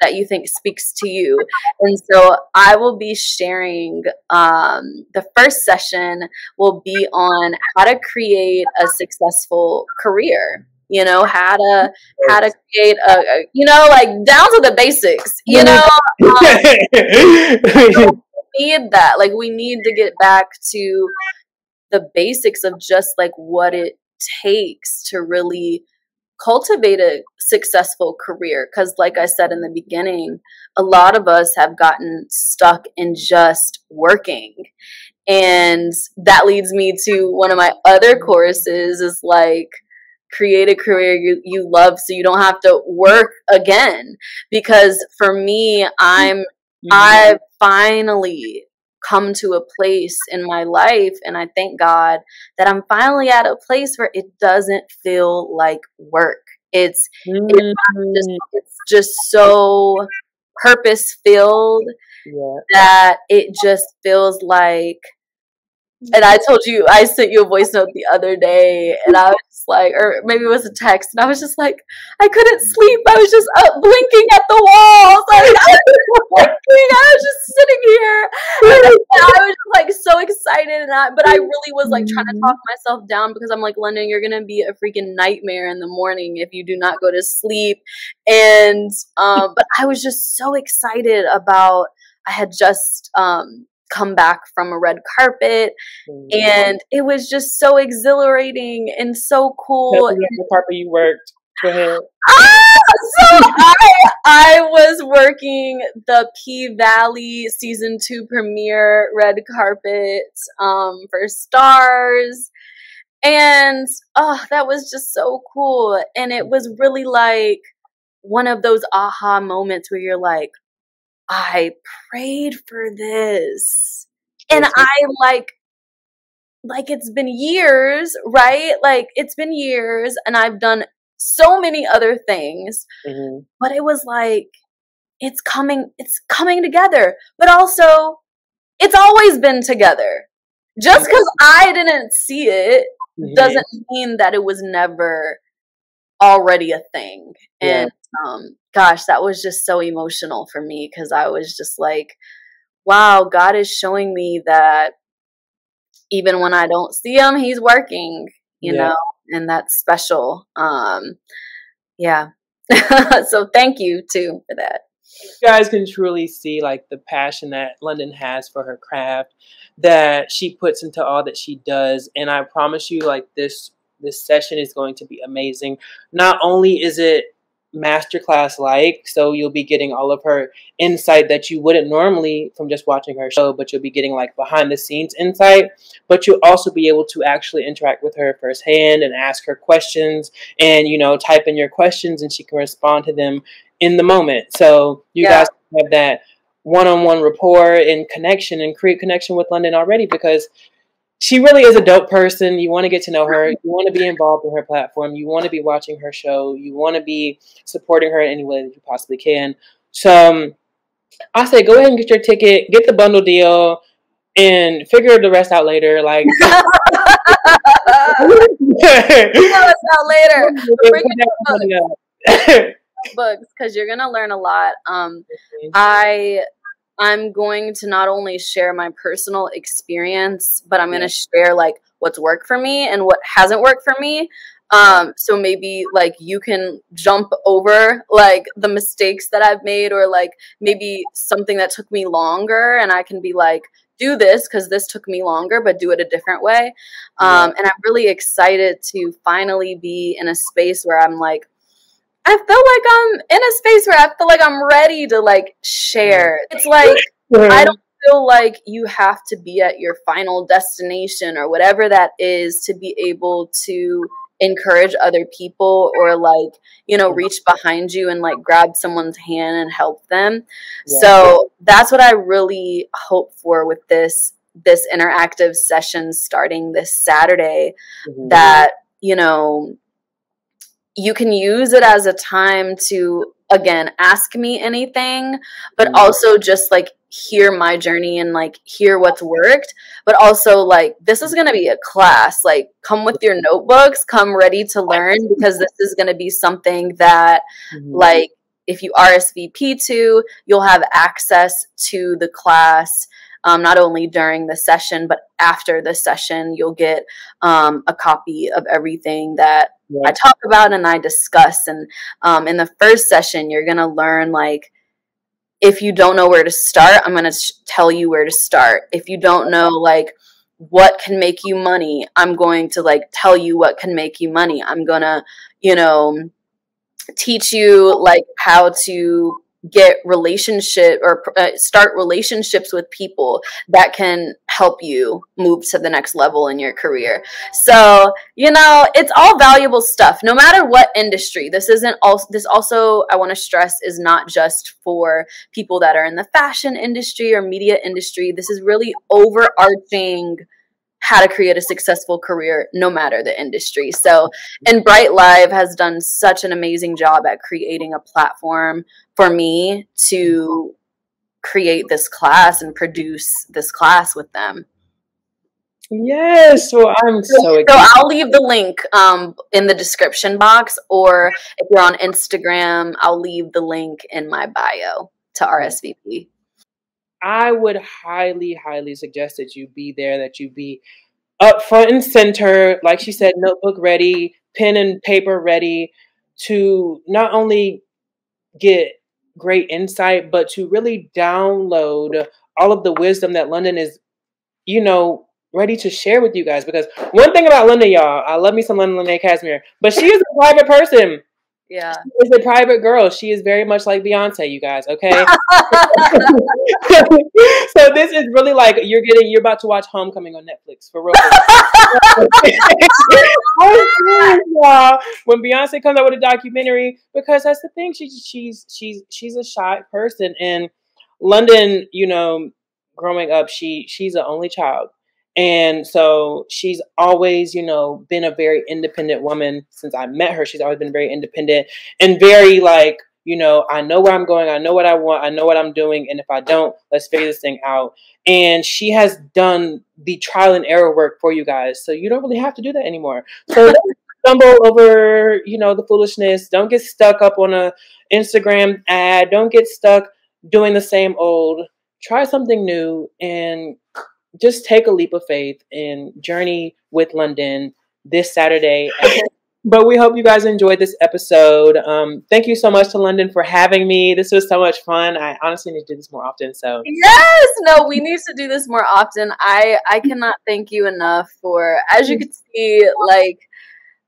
that you think speaks to you. And so I will be sharing, the first session will be on how to create a successful career. How to create like down to the basics. We need that. Like, we need to get back to the basics of just like what it takes to really cultivate a successful career. Because like I said in the beginning, a lot of us have gotten stuck in just working. And that leads me to one of my other courses, is like, create a career you love so you don't have to work again. Because for me, I've finally come to a place in my life, and I thank God that I'm finally at a place where it doesn't feel like work. It's just so purpose filled that it just feels like. And I told you, I sent you a voice note the other day, and I was just like, or maybe it was a text, and I was just like, I couldn't sleep. I was just up blinking at the walls. I was just sitting here, and I was just like so excited, but I really was like trying to talk myself down, because I'm like, London, you're gonna be a freaking nightmare in the morning if you do not go to sleep. And but I was just so excited about. I had just come back from a red carpet, and it was just so exhilarating and so cool. The carpet you worked. Go ahead. So I was working the P-Valley season 2 premiere red carpet for Stars, and that was just so cool. And it was really like one of those aha moments where you're like, I prayed for this. And I like it's been years, right? Like, it's been years, and I've done so many other things, but it was like, it's coming together. But also, it's always been together. Just because I didn't see it doesn't mean that it was never already a thing. And gosh, that was just so emotional for me, because I was just like, wow, God is showing me that even when I don't see him, he's working. you know, and that's special. Yeah. So thank you too for that. You guys can truly see like the passion that London has for her craft, that she puts into all that she does. And I promise you, like this session is going to be amazing. Not only is it masterclass like, so you'll be getting all of her insight that you wouldn't normally from just watching her show, but you'll be getting like behind the scenes insight, but you'll also be able to actually interact with her firsthand and ask her questions and, you know, type in your questions and she can respond to them in the moment. So you guys have that one-on-one rapport and connection and create connection with London already, because she really is a dope person. You want to get to know her. You want to be involved in her platform. You want to be watching her show. You want to be supporting her in any way that you possibly can. So I say go ahead and get your ticket, get the bundle deal, and figure the rest out later. Like out later. Books, because you're gonna learn a lot. I'm going to not only share my personal experience, but I'm gonna share like what's worked for me and what hasn't worked for me. So maybe like you can jump over like the mistakes that I've made, or like maybe something that took me longer, and I can be like, do this because this took me longer, but do it a different way. And I'm really excited to finally be in a space where I'm like, I feel like I'm in a space where I feel like I'm ready to like share. It's like, I don't feel like you have to be at your final destination or whatever that is to be able to encourage other people, or like, you know, reach behind you and like grab someone's hand and help them. So that's what I really hope for with this interactive session starting this Saturday, that, you know, you can use it as a time to, again, ask me anything, but also just like hear my journey and like hear what's worked. But also like, this is going to be a class, like come with your notebooks, come ready to learn, because this is going to be something that like, if you RSVP to, you'll have access to the class. Not only during the session, but after the session, you'll get a copy of everything that I talk about and I discuss. And in the first session, you're going to learn, like, if you don't know where to start, I'm going to tell you where to start. If you don't know, like, what can make you money, I'm going to, like, tell you what can make you money. I'm going to, you know, teach you, like, how to get relationship or start relationships with people that can help you move to the next level in your career. So, you know, it's all valuable stuff, no matter what industry. This isn't also, this also, I want to stress, is not just for people that are in the fashion industry or media industry. This is really overarching how to create a successful career no matter the industry. So, and Brightlive has done such an amazing job at creating a platform for me to create this class and produce this class with them. Yes, well, I'm so excited. So I'll leave the link in the description box, or if you're on Instagram, I'll leave the link in my bio to RSVP. I would highly, highly suggest that you be there, that you be up front and center, like she said, notebook ready, pen and paper ready, to not only get great insight, but to really download all of the wisdom that London is, you know, ready to share with you guys. Because one thing about London, y'all, I love me some London Kasmir, but she is a private person. Yeah. She is a private girl. She is very much like Beyonce, you guys, okay? So this is really like you're about to watch Homecoming on Netflix, for real. When Beyonce comes out with a documentary, because that's the thing, she's a shy person. And London, you know, growing up, she's an only child. And so she's always, you know, been a very independent woman since I met her. She's always been very independent and very like, you know, I know where I'm going. I know what I want. I know what I'm doing. And if I don't, let's figure this thing out. And she has done the trial and error work for you guys. So you don't really have to do that anymore. So don't stumble over, you know, the foolishness. Don't get stuck up on a Instagram ad. Don't get stuck doing the same old. Try something new and just take a leap of faith and journey with London. this Saturday. But we hope you guys enjoyed this episode. Thank you so much to London for having me. This was so much fun. I honestly need to do this more often. So yes, no, we need to do this more often. I cannot thank you enough for, as you can see, like,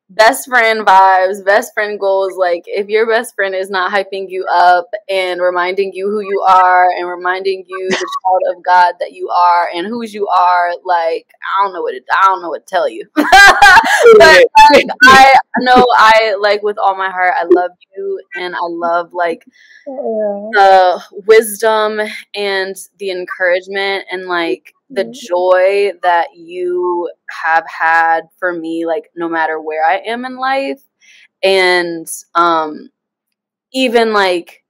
best friend vibes, best friend goals. Like, if your best friend is not hyping you up and reminding you who you are and reminding you the child of God that you are and whose you are, like, I don't know what to tell you. But like, I know, I like, with all my heart, I love you, and I love, like, the wisdom and the encouragement and, like, the joy that you have had for me, like, no matter where I am in life. And even, like,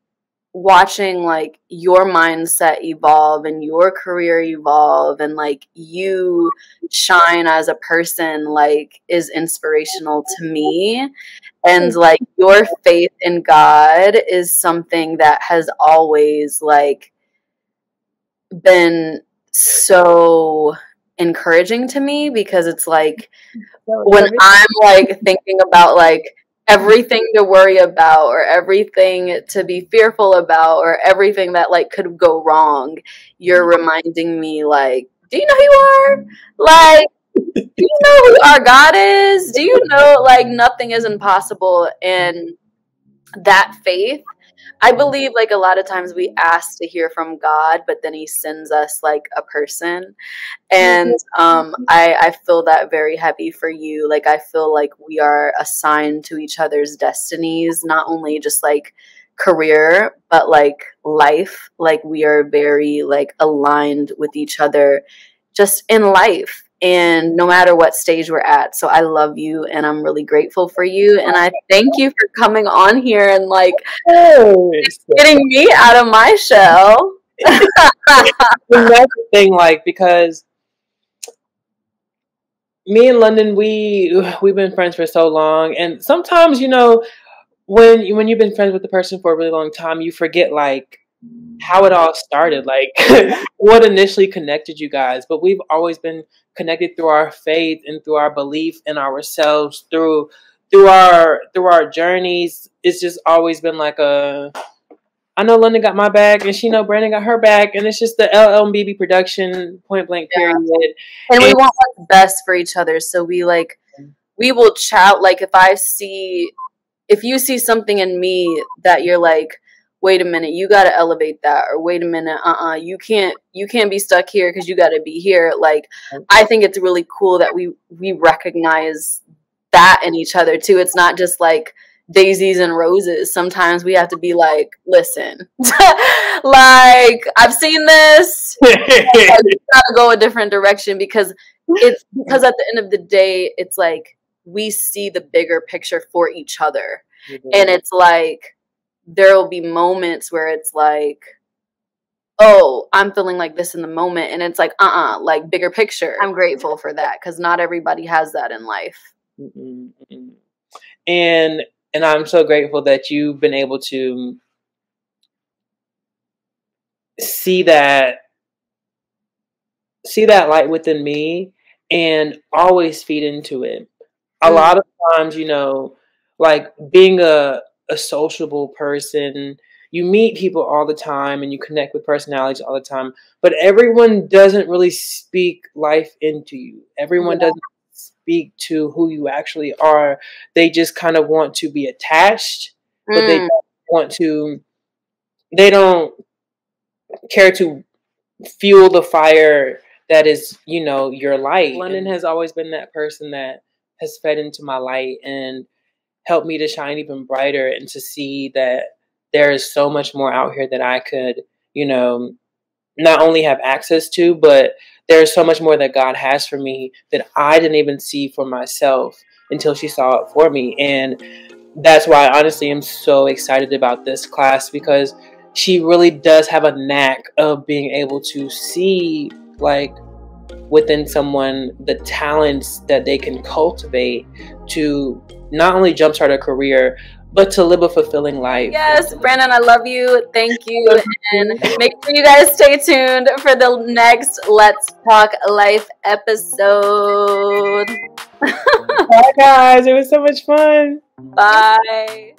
watching, like, your mindset evolve and your career evolve and, like, you shine as a person, like, is inspirational to me. And, like, your faith in God is something that has always, like, been so encouraging to me, because it's like, when I'm, like, thinking about, like, everything to worry about or everything to be fearful about or everything that, like, could go wrong, you're reminding me, like, do you know who you are? Like, do you know who our God is? Do you know, like, nothing is impossible? And that faith, I believe, like, a lot of times we ask to hear from God, but then he sends us, like, a person. And I feel that very heavy for you. Like, I feel like we are assigned to each other's destinies, not only just, like, career, but, like, life. Like, we are very, like, aligned with each other just in life, and no matter what stage we're at. So I love you, and I'm really grateful for you, and I thank you for coming on here and, like, getting me out of my shell. That's the thing, like, because me and London, we've been friends for so long, and sometimes, you know, when you've been friends with the person for a really long time, you forget, like, how it all started, like what initially connected you guys. But we've always been connected through our faith and through our belief in ourselves, through our journeys. It's just always been like I know London got my back, and she know Brandon got her back, and it's just the LLBB production, point blank, period. And we want what's best for each other, so we will chat. Like, if you see something in me that you're like, wait a minute, you got to elevate that, or wait a minute, you can't be stuck here because you got to be here. Like, I think it's really cool that we recognize that in each other too. It's not just like daisies and roses. Sometimes we have to be like, listen, like, I've seen this, like, we gotta go a different direction, because at the end of the day, it's like, we see the bigger picture for each other. And it's like, there will be moments where it's like, oh, I'm feeling like this in the moment, and it's like, like, bigger picture. I'm grateful for that, because not everybody has that in life. And I'm so grateful that you've been able to see that light within me and always feed into it. A lot of times, you know, like, being a sociable person, you meet people all the time and you connect with personalities all the time, but everyone doesn't really speak life into you. Everyone doesn't speak to who you actually are. They just kind of want to be attached, but they don't care to fuel the fire that is, you know, your light. London has always been that person that has fed into my light and helped me to shine even brighter, and to see that there is so much more out here that I could, you know, not only have access to, but there's so much more that God has for me that I didn't even see for myself until she saw it for me. And that's why, honestly, I'm so excited about this class, because she really does have a knack of being able to see, like, within someone the talents that they can cultivate to not only jumpstart a career, but to live a fulfilling life. Yes, Brandon, I love you. Thank you. And make sure you guys stay tuned for the next Let's Talk Life episode. Bye, guys. It was so much fun. Bye.